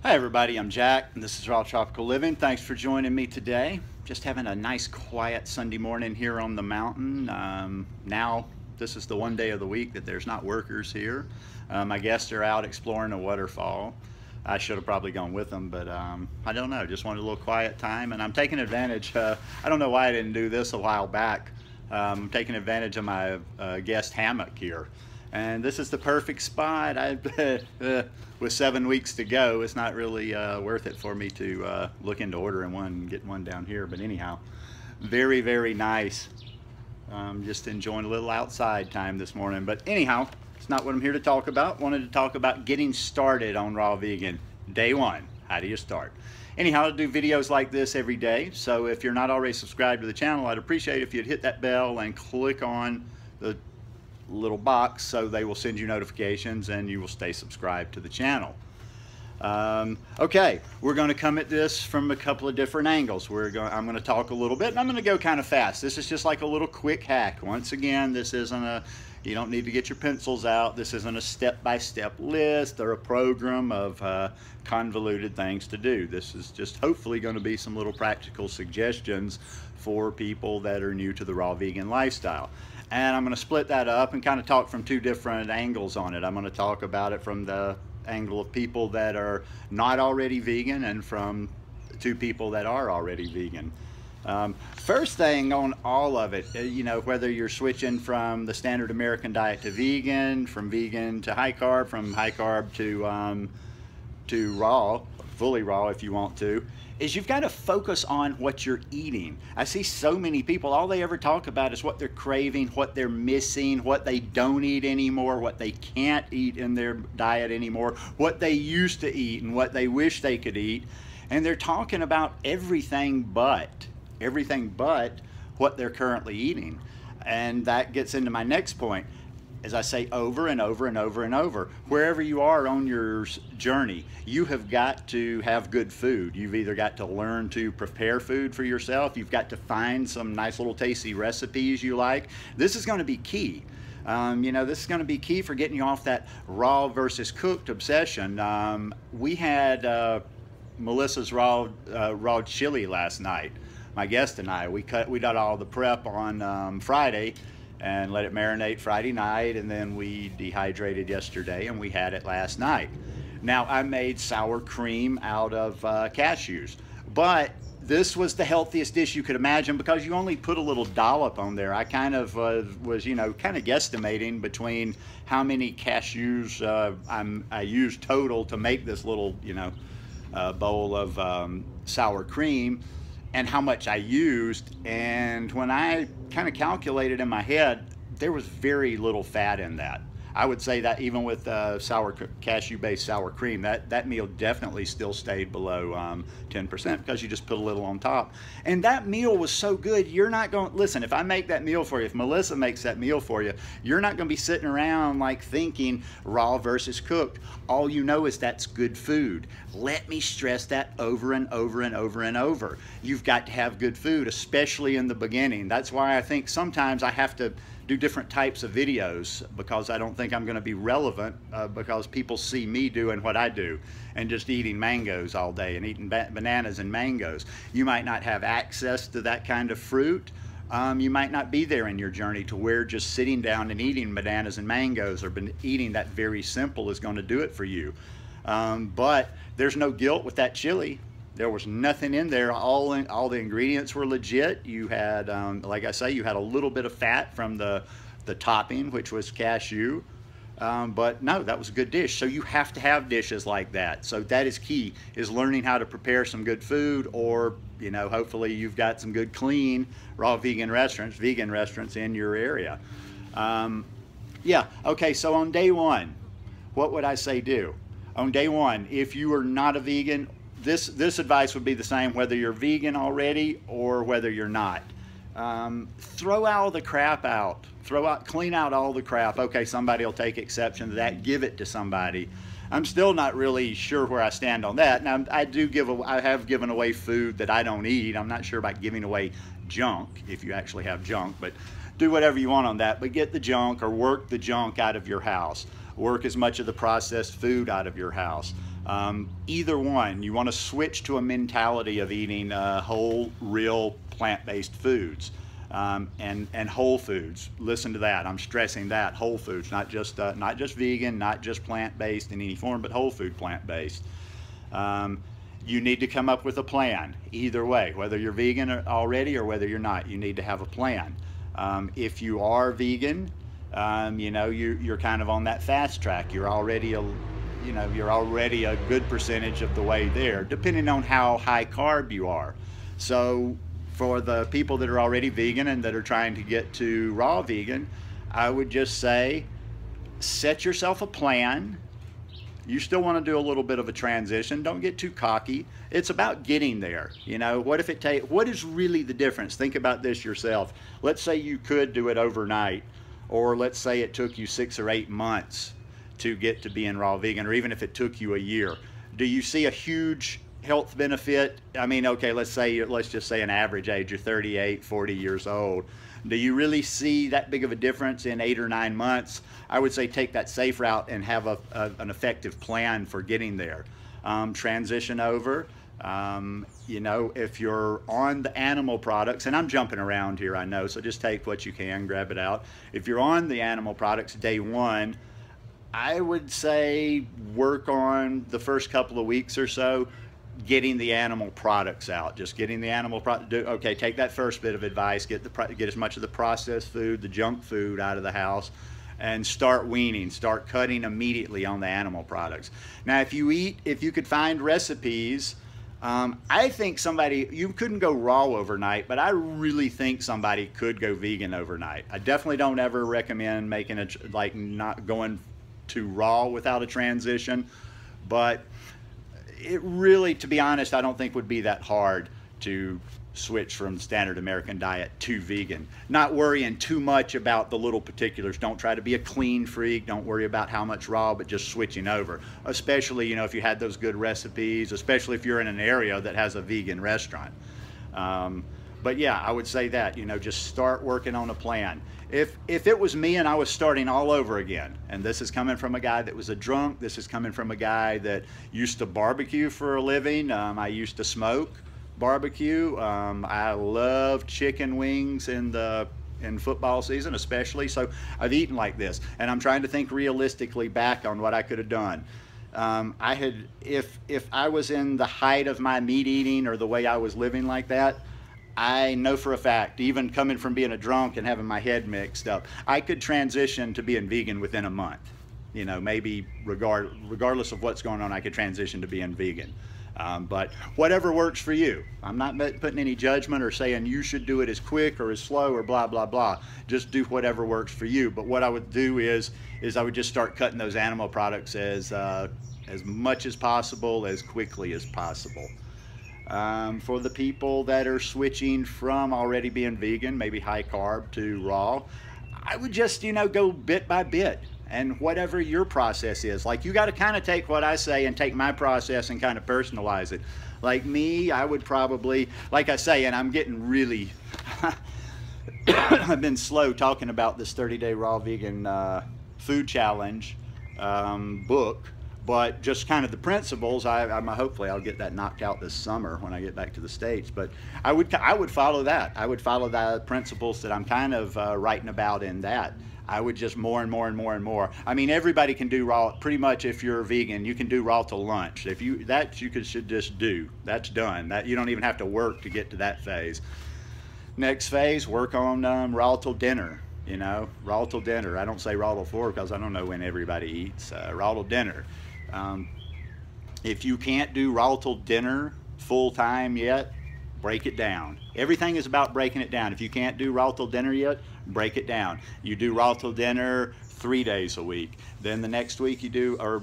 Hi everybody, I'm Jack and this is Raw Tropical Living. Thanks for joining me today. Just having a nice quiet Sunday morning here on the mountain. Now this is the one day of the week that there's not workers here. My guests are out exploring a waterfall. I should have probably gone with them, but I don't know, just wanted a little quiet time, and I'm taking advantage. I don't know why I didn't do this a while back. I'm taking advantage of my guest hammock here. And this is the perfect spot. With 7 weeks to go, it's not really worth it for me to look into ordering one and getting one down here. But anyhow, very, very nice. Just enjoying a little outside time this morning. But anyhow, it's not what I'm here to talk about. Wanted to talk about getting started on raw vegan. Day one, how do you start? Anyhow, I do videos like this every day. So if you're not already subscribed to the channel, I'd appreciate it if you'd hit that bell and click on the little box so they will send you notifications and you will stay subscribed to the channel. Okay, we're going to come at this from a couple of different angles. I'm going to talk a little bit, and I'm going to go kind of fast. This is just like a little quick hack. Once again, this isn't you don't need to get your pencils out. This isn't a step-by-step list or a program of convoluted things to do. This is just hopefully going to be some little practical suggestions for people that are new to the raw vegan lifestyle. And I'm going to split that up and kind of talk from two different angles on it. I'm going to talk about it from the angle of people that are not already vegan and from two people that are already vegan. First thing on all of it, whether you're switching from the standard American diet to vegan, from vegan to high carb, from high carb to raw, fully raw if you want to, is you've got to focus on what you're eating. I see so many people, all they ever talk about is what they're craving, what they're missing, what they don't eat anymore, what they can't eat in their diet anymore, what they used to eat and what they wish they could eat. And they're talking about everything but what they're currently eating. And that gets into my next point. As I say over and over and over and over, wherever you are on your journey, you have got to have good food. You've either got to learn to prepare food for yourself, you've got to find some nice little tasty recipes you like. This is going to be key. This is going to be key for getting you off that raw versus cooked obsession. We had Melissa's raw chili last night. My guest and I, we did all the prep on Friday and let it marinate Friday night, and then we dehydrated yesterday and we had it last night. Now I made sour cream out of cashews, but this was the healthiest dish you could imagine because you only put a little dollop on there. I kind of was kind of guesstimating between how many cashews I used total to make this little bowl of sour cream, and how much I used. And when I kind of calculated in my head, there was very little fat in that. I would say that even with cashew-based sour cream, that meal definitely still stayed below 10% because you just put a little on top. And that meal was so good, you're not going, listen, if I make that meal for you, if Melissa makes that meal for you, you're not going to be sitting around like thinking raw versus cooked. All you know is that's good food. Let me stress that over and over and over and over. You've got to have good food, especially in the beginning. That's why I think sometimes I have to do different types of videos, because I don't think I'm going to be relevant because people see me doing what I do and just eating mangoes all day and eating bananas and mangoes. You might not have access to that kind of fruit. You might not be there in your journey to where just sitting down and eating bananas and mangoes or eating that very simple is going to do it for you. But there's no guilt with that chili. There was nothing in there. All the ingredients were legit. You had, like I say, you had a little bit of fat from the topping, which was cashew. But no, that was a good dish. So you have to have dishes like that. So that is key, is learning how to prepare some good food, or, hopefully you've got some good, clean, raw vegan restaurants in your area. Yeah, okay, so on day one, what would I say do? On day one, if you are not a vegan, this advice would be the same whether you're vegan already or whether you're not. Throw all the crap out. Clean out all the crap. Okay, somebody will take exception to that. Give it to somebody. I'm still not really sure where I stand on that. Now, I have given away food that I don't eat. I'm not sure about giving away junk, if you actually have junk, but do whatever you want on that. But get the junk or work the junk out of your house. Work as much of the processed food out of your house. Either one, you want to switch to a mentality of eating whole, real, plant-based foods. And whole foods. Listen to that. I'm stressing that, whole foods, not just vegan, not just plant-based in any form, but whole food plant-based. You need to come up with a plan. Either way, whether you're vegan already or whether you're not, you need to have a plan. If you are vegan, you know, you're kind of on that fast track. You're already a good percentage of the way there, depending on how high carb you are. So for the people that are already vegan and that are trying to get to raw vegan, I would just say, set yourself a plan. You still want to do a little bit of a transition. Don't get too cocky. It's about getting there. You know, what is really the difference? Think about this yourself. Let's say you could do it overnight, or let's say it took you 6 or 8 months to get to being raw vegan, or even if it took you a year. Do you see a huge health benefit? I mean, okay, let's just say an average age, you're 38, 40 years old. Do you really see that big of a difference in 8 or 9 months? I would say take that safe route and have an effective plan for getting there. Transition over. You know, if you're on the animal products, and I'm jumping around here, I know, so just take what you can, grab it out. If you're on the animal products day one, I would say work on the first couple of weeks or so getting the animal products out, just getting the animal product. Okay, take that first bit of advice, get as much of the processed food, the junk food out of the house, and start weaning, start cutting immediately on the animal products. Now, if you could find recipes, I think you couldn't go raw overnight, but I really think somebody could go vegan overnight. I definitely don't ever recommend making not going to raw without a transition, but it really, to be honest, I don't think would be that hard to switch from standard American diet to vegan. Not worrying too much about the little particulars. Don't try to be a clean freak. Don't worry about how much raw, but just switching over. Especially, you know, if you had those good recipes, especially if you're in an area that has a vegan restaurant. But yeah, I would say that, you know, just start working on a plan. If it was me and I was starting all over again, and this is coming from a guy that was a drunk, this is coming from a guy that used to barbecue for a living, I used to smoke barbecue, I love chicken wings in football season especially, so I've eaten like this, and I'm trying to think realistically back on what I could have done. If I was in the height of my meat eating or the way I was living like that, I know for a fact, even coming from being a drunk and having my head mixed up, I could transition to being vegan within a month. You know, maybe regardless of what's going on, I could transition to being vegan. But whatever works for you. I'm not putting any judgment or saying you should do it as quick or as slow or blah, blah, blah. Just do whatever works for you. But what I would do is I would just start cutting those animal products as much as possible, as quickly as possible. For the people that are switching from already being vegan, maybe high carb to raw, I would just, you know, go bit by bit, and whatever your process is. Like, you got to kind of take what I say and take my process and kind of personalize it. Like me, I would probably, like I say, and I'm getting really, I've been slow talking about this 30-day raw vegan food challenge book. But just kind of the principles, hopefully I'll get that knocked out this summer when I get back to the States. But I would follow that. I would follow the principles that I'm kind of writing about in that. I would just more and more and more and more. I mean, everybody can do raw. Pretty much, if you're a vegan, you can do raw till lunch. Should just do. That's done. That you don't even have to work to get to that phase. Next phase, work on raw till dinner. You know, raw till dinner. I don't say raw till 4 because I don't know when everybody eats. Raw till dinner. If you can't do raw till dinner full time yet, break it down. Everything is about breaking it down. If you can't do raw till dinner yet, break it down. You do raw till dinner 3 days a week. Then the next week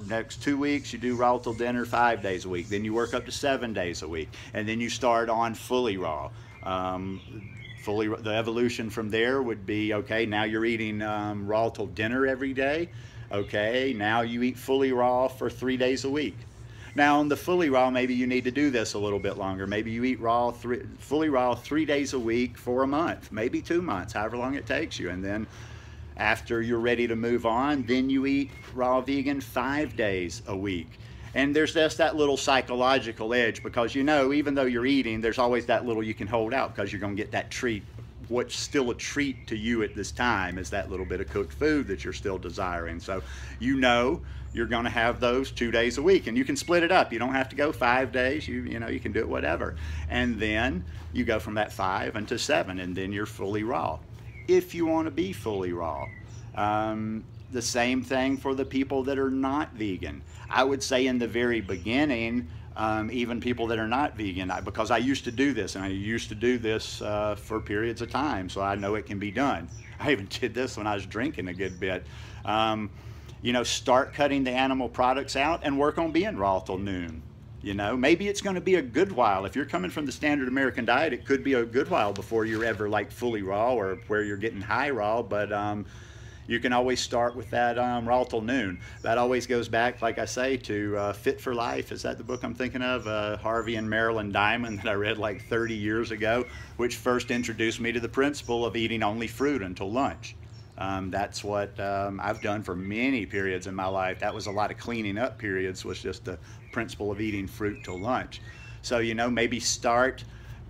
next 2 weeks, you do raw till dinner 5 days a week. Then you work up to 7 days a week. And then you start on fully raw. The evolution from there would be, okay, now you're eating raw till dinner every day. Okay, now you eat fully raw for 3 days a week. Now on the fully raw, maybe you need to do this a little bit longer. Maybe you eat fully raw 3 days a week for a month, maybe 2 months, however long it takes you. And then after you're ready to move on, then you eat raw vegan 5 days a week. And there's just that little psychological edge, because you know, even though you're eating, there's always that little you can hold out, because you're going to get that treat. What's still a treat to you at this time is that little bit of cooked food that you're still desiring. So you know you're going to have those 2 days a week, and you can split it up. You don't have to go 5 days. You know, you can do it whatever. And then you go from that 5 into 7, and then you're fully raw, if you want to be fully raw. The same thing for the people that are not vegan. I would say in the very beginning, even people that are not vegan, because I used to do this, and I used to do this for periods of time, so I know it can be done. I even did this when I was drinking a good bit. You know, start cutting the animal products out and work on being raw till noon. You know, maybe it's going to be a good while. If you're coming from the standard American diet, it could be a good while before you're ever like fully raw, or where you're getting high raw, but you can always start with that raw till noon. That always goes back, like I say, to Fit for Life. Is that the book I'm thinking of? Harvey and Marilyn Diamond, that I read like 30 years ago, which first introduced me to the principle of eating only fruit until lunch. That's what I've done for many periods in my life. That was a lot of cleaning up periods, was just the principle of eating fruit till lunch. So, you know, maybe start,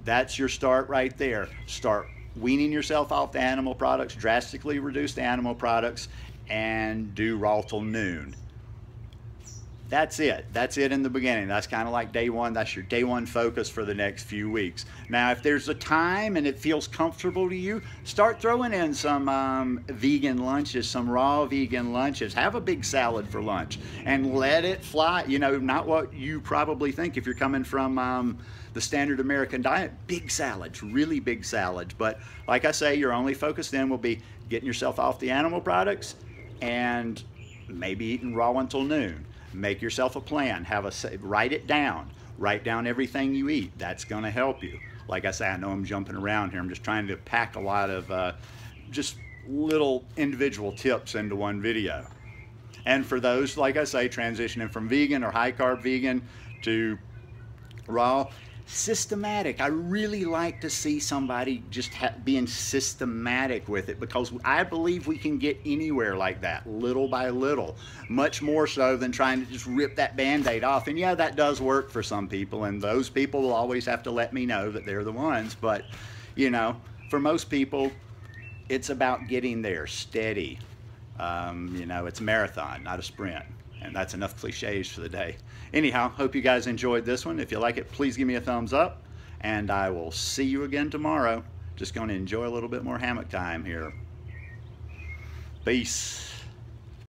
that's your start right there. Start weaning yourself off the animal products, drastically reduce the animal products, and do raw till noon. That's it. That's it in the beginning. That's kind of like day one. That's your day one focus for the next few weeks. Now, if there's a time and it feels comfortable to you, start throwing in some vegan lunches, some raw vegan lunches. Have a big salad for lunch and let it fly. You know, not what you probably think if you're coming from the standard American diet. Big salads, really big salads. But like I say, your only focus then will be getting yourself off the animal products and maybe eating raw until noon. Make yourself a plan. Write it down. Write down everything you eat. That's going to help you. Like I say, I know I'm jumping around here. I'm just trying to pack a lot of just little individual tips into one video. And for those, like I say, transitioning from vegan or high carb vegan to raw, systematic. I really like to see somebody just being systematic with it, because I believe we can get anywhere like that, little by little, much more so than trying to just rip that Band-Aid off. And yeah, that does work for some people, and those people will always have to let me know that they're the ones. But, you know, for most people, it's about getting there steady. You know, it's a marathon, not a sprint. And that's enough cliches for the day. Anyhow, hope you guys enjoyed this one. If you like it, please give me a thumbs up, and I will see you again tomorrow. Just going to enjoy a little bit more hammock time here. Peace.